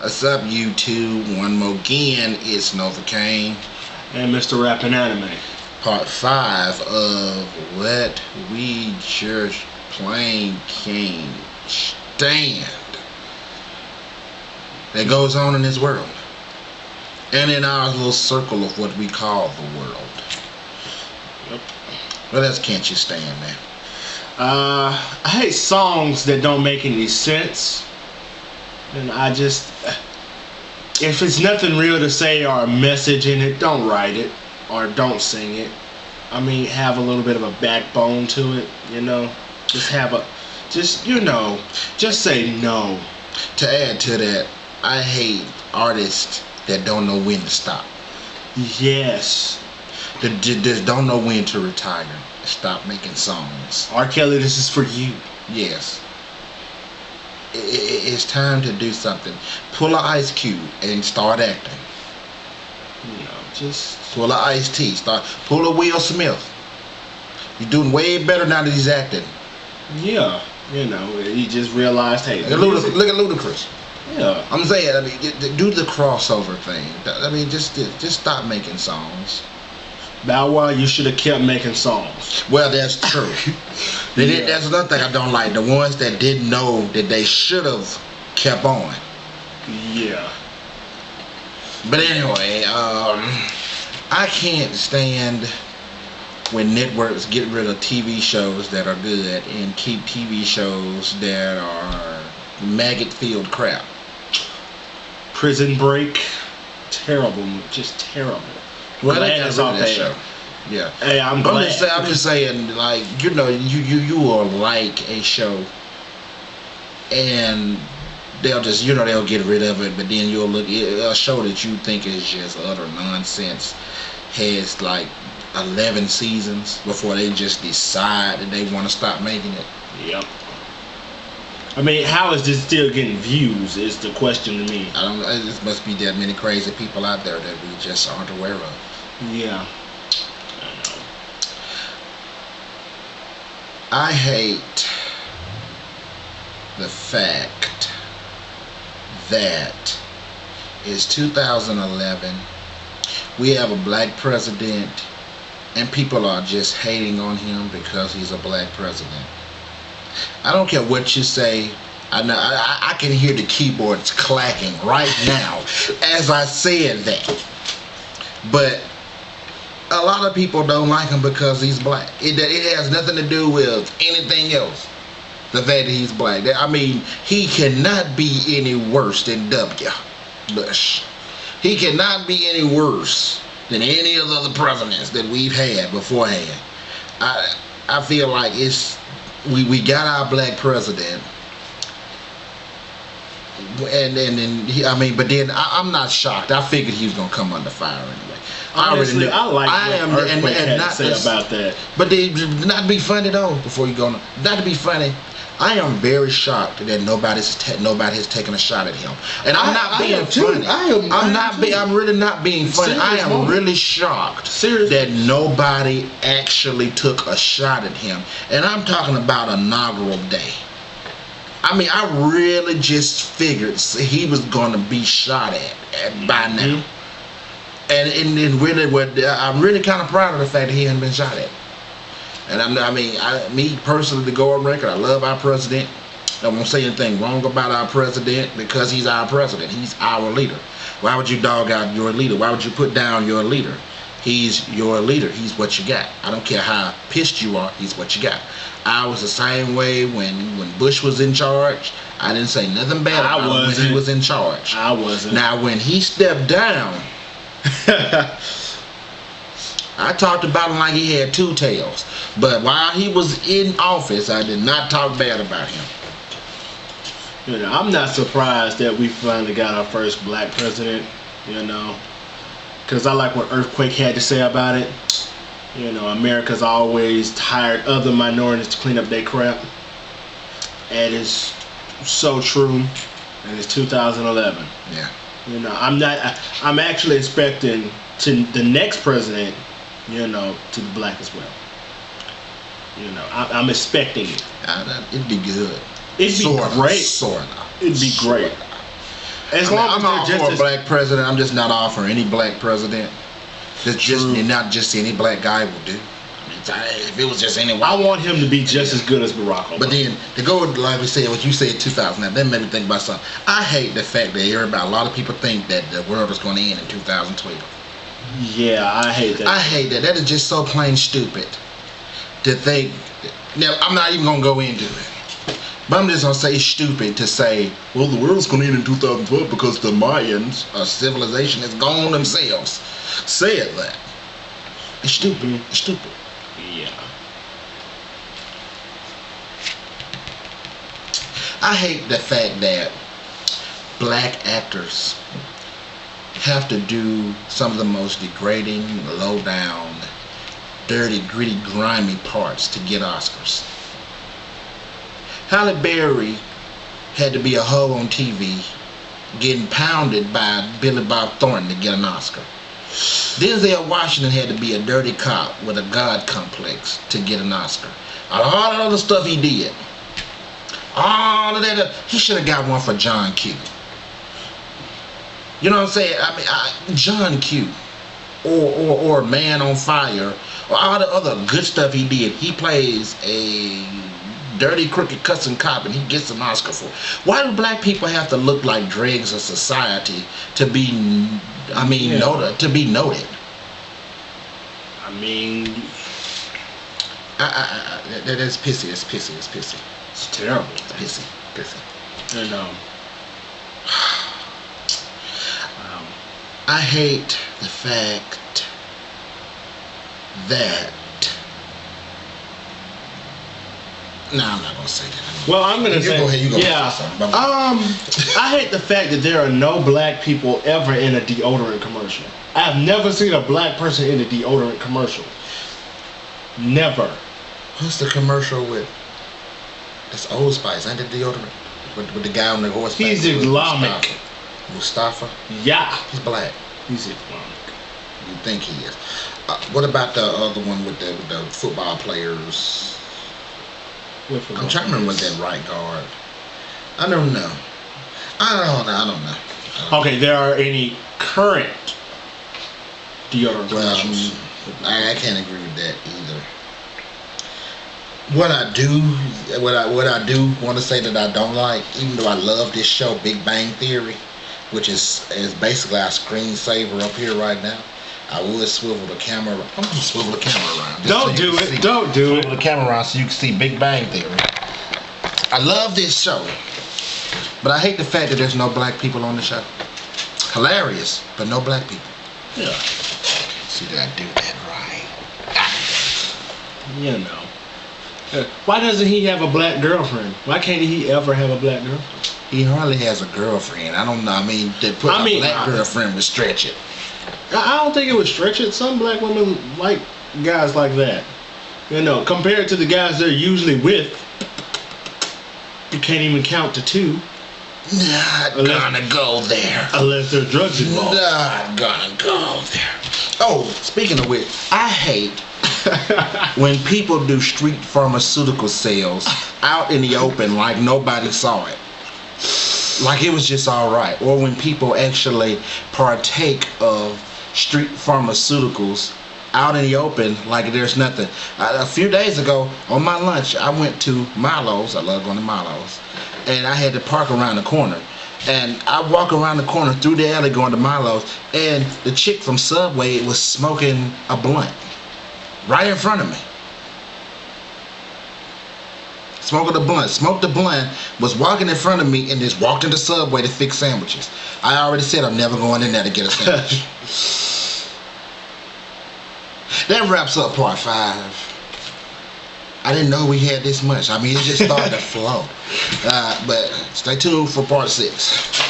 What's up, YouTube? One more again, it's Novocaine. And Mr. Rapping Anime. Part 5 of what we just plain can't stand that goes on in this world. And in our little circle of what we call the world. Yep. What else can't you stand, man? I hate songs that don't make any sense. And I just, if it's nothing real to say or a message in it, don't write it or don't sing it. I mean, have a little bit of a backbone to it, you know. Just say no. To add to that, I hate artists that don't know when to stop. Yes. That just don't know when to retire. Stop making songs. R. Kelly, this is for you. Yes. It's time to do something. Pull an Ice Cube and start acting. You know, just pull an Ice-T. Pull a Will Smith. He's doing way better now that he's acting. Yeah, you know, he just realized, hey, look at Ludacris. Yeah, I'm saying, I mean, do the crossover thing. I mean, just stop making songs. Bow Wow, you should have kept making songs. Well, that's true. Yeah. That's another thing I don't like. The ones that didn't know that they should have kept on. Yeah. But anyway, I can't stand when networks get rid of TV shows that are good and keep TV shows that are maggot-filled crap. Prison Break, terrible, just terrible. Well, glad it's off that show. Yeah. Hey, I'm glad. I'm just saying, like, you know, you are like a show, and they'll just, you know, they'll get rid of it, but then you'll look a show that you think is just utter nonsense has like 11 seasons before they just decide that they want to stop making it. Yep. I mean, how is this still getting views is the question to me. I don't know. It must be that many crazy people out there that we just aren't aware of. Yeah. I know. I hate the fact that it's 2011. We have a black president, and people are just hating on him because he's a black president. I don't care what you say. I can hear the keyboards clacking right now as I said that. But a lot of people don't like him because he's black. It has nothing to do with anything else. The fact that he's black. I mean, he cannot be any worse than W. Bush. He cannot be any worse than any of the other presidents that we've had beforehand. I feel like it's we got our black president, and I mean, but then I'm not shocked. I figured he was gonna come under fire anyway. Honestly, I like what Earthquake had to say about that. But not to be funny though. Before you go, not to be funny. I am very shocked that nobody has taken a shot at him, and I'm not being funny. I'm really not being funny. I am really shocked that nobody actually took a shot at him, and I'm talking about inaugural day. I mean, I really just figured he was going to be shot at by now, and really, I'm really kind of proud of the fact that he hadn't been shot at. And me personally, to go on record, I love our president. I won't say anything wrong about our president because he's our president. He's our leader. Why would you dog out your leader? Why would you put down your leader? He's your leader. He's what you got. I don't care how pissed you are. He's what you got. I was the same way when Bush was in charge. I didn't say nothing bad about him when he was in charge. I wasn't. Now, when he stepped down, I talked about him like he had two tails. But while he was in office, I did not talk bad about him. You know, I'm not surprised that we finally got our first black president, you know, because I like what Earthquake had to say about it. You know, America's always hired other minorities to clean up their crap. And it's so true. And it's 2011. Yeah. You know, I'm actually expecting the next president, you know, to be black as well. You know, I'm expecting it. It'd be good. It'd be great. Sorta. It'd be great. I'm all for a black president. I'm just not all for any black president. That's just not just any black guy will do. If it was just anyone, I want him to be just as good as Barack Obama. But then to go like we said, what you said 2000, that made me think about something. I hate the fact that a lot of people think that the world is going to end in 2012. Yeah, I hate that. I hate that. That is just so plain stupid to think. Now I'm not even going to go into it. But I'm just going to say it's stupid to say, well, the world's going to end in 2012 because the Mayans, civilization, is gone themselves. Said that. It's stupid. It's stupid. Yeah. I hate the fact that black actors have to do some of the most degrading, low-down, dirty, gritty, grimy parts to get Oscars. Halle Berry had to be a hoe on TV getting pounded by Billy Bob Thornton to get an Oscar. Denzel Washington had to be a dirty cop with a God complex to get an Oscar. All the other stuff he did, all of that, he should have got one for John Q. You know what I'm saying? I mean, John Q. Or Man on Fire, or all the other good stuff he did. He plays a dirty, crooked, cussing cop, and he gets an Oscar for it. Why do black people have to look like dregs of society to be, noted? To be noted. I mean, that's pissy. It's pissy. It's pissy. It's terrible. It's pissy. Pissy. I know. I hate the fact that. No, I'm not gonna say that. Well, I'm gonna say. Go ahead, you go yeah. I hate the fact that there are no black people ever in a deodorant commercial. I've never seen a black person in a deodorant commercial. Never. What's the commercial with? It's Old Spice, ain't it deodorant? With the guy on the horse. He's Islamic. Mustafa? Yeah. He's black. He's Islamic. You think he is? What about the other one with the football players? I'm trying to remember what that right guard. I don't know. I don't know. Okay, there are any current deodorant commercials? I can't agree with that either. What I do want to say that I don't like, even though I love this show, Big Bang Theory, which is basically our screensaver up here right now. I would swivel the camera. I'm gonna swivel the camera around. Don't do it. Don't do it. Swivel the camera around so you can see Big Bang Theory. I love this show, but I hate the fact that there's no black people on the show. Hilarious, but no black people. Yeah. See, did I do that right? You know. Why doesn't he have a black girlfriend? Why can't he ever have a black girlfriend? He hardly has a girlfriend. I don't know. I mean, to put a black girlfriend would stretch it. I don't think it would stretch it. Some black women like guys like that. You know, compared to the guys they're usually with, you can't even count to two. Not gonna go there. Unless there's drugs involved. Not gonna go there. Oh, speaking of which, I hate when people do street pharmaceutical sales out in the open like nobody saw it. Like it was just alright. Or when people actually partake of street pharmaceuticals out in the open like there's nothing. A few days ago on my lunch I went to Milo's. I love going to Milo's. And I had to park around the corner. And I walk around the corner through the alley going to Milo's, and the chick from Subway was smoking a blunt right in front of me. Smoked the blunt, was walking in front of me, and just walked into Subway to fix sandwiches. I already said I'm never going in there to get a sandwich. That wraps up part 5. I didn't know we had this much. I mean, it just started to flow. But stay tuned for part 6.